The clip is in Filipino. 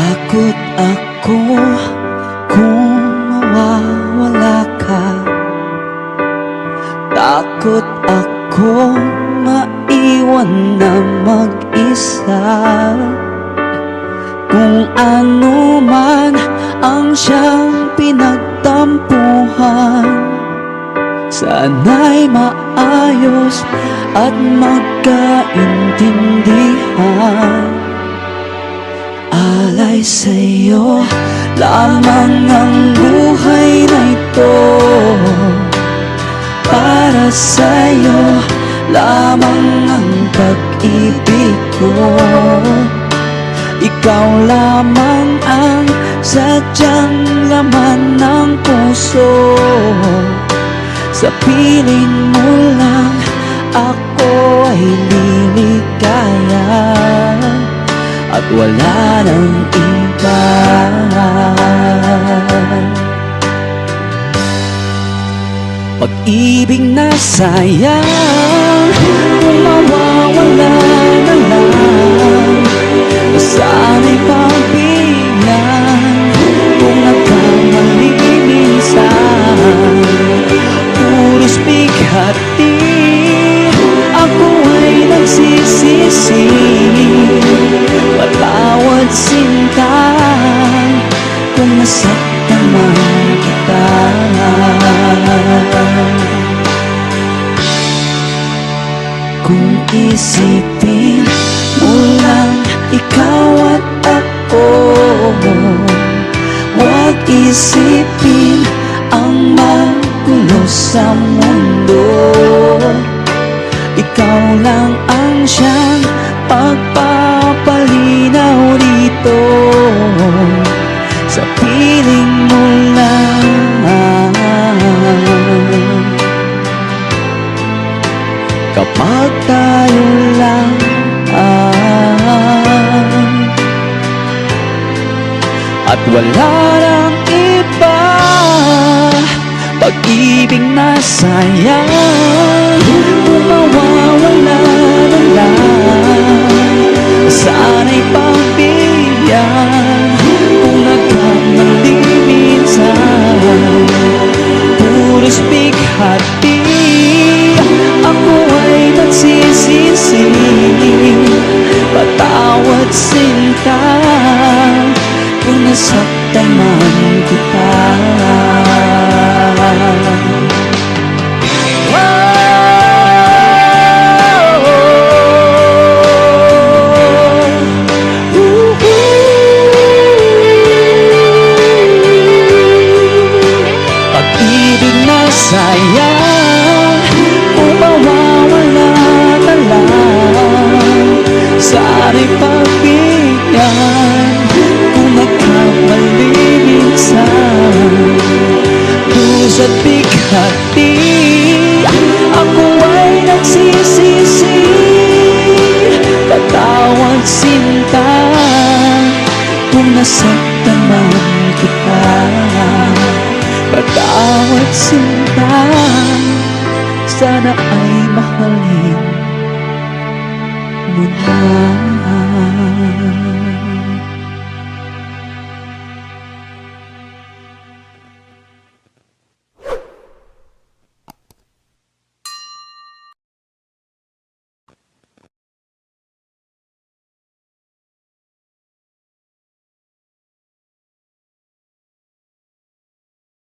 Takot ako kung mawawala ka. Takot akong maiwan na mag-isa. Kung ano man ang siyang pinagtampuhan, sana'y maayos at magkaintindihan. Alay sa'yo lamang ang buhay na ito, para sa'yo lamang ang pag-ibig ko. Ikaw lamang ang sadyang laman ng puso. Sa piling mo lang ako ay liligaya, at wala nang iba. Pag-ibig na sayang kung mawawala na lang, sana'y pagbigyan kung nagkamali minsan. Puros bighati ako ay nagsisisi. Patawad sinta kung nasaktan man kita. Kung isipin mo lang ikaw at ako, huwag isipin ang magulo sa mundo. Ikaw lang ang siyang pagpapalinaw dito. Sa piling mo lang kapag tayo lang at wala nang iba. Pag-ibig na sayang kung mawawala na lang, sana'y pagbigyan kung nagkamali minsan. Puros bighati ako ay nagsisisi. Patawad sinta kung nasaktan man kita. Pag-ibig na sayang kung mawawala na lang, sana'y pagbigyan kung nagkamali minsan. Puso't bighati ako ay nagsisisi. Patawad sinta kung nasaktan man kita. Patawad sinta, sana ay mahalin mo na.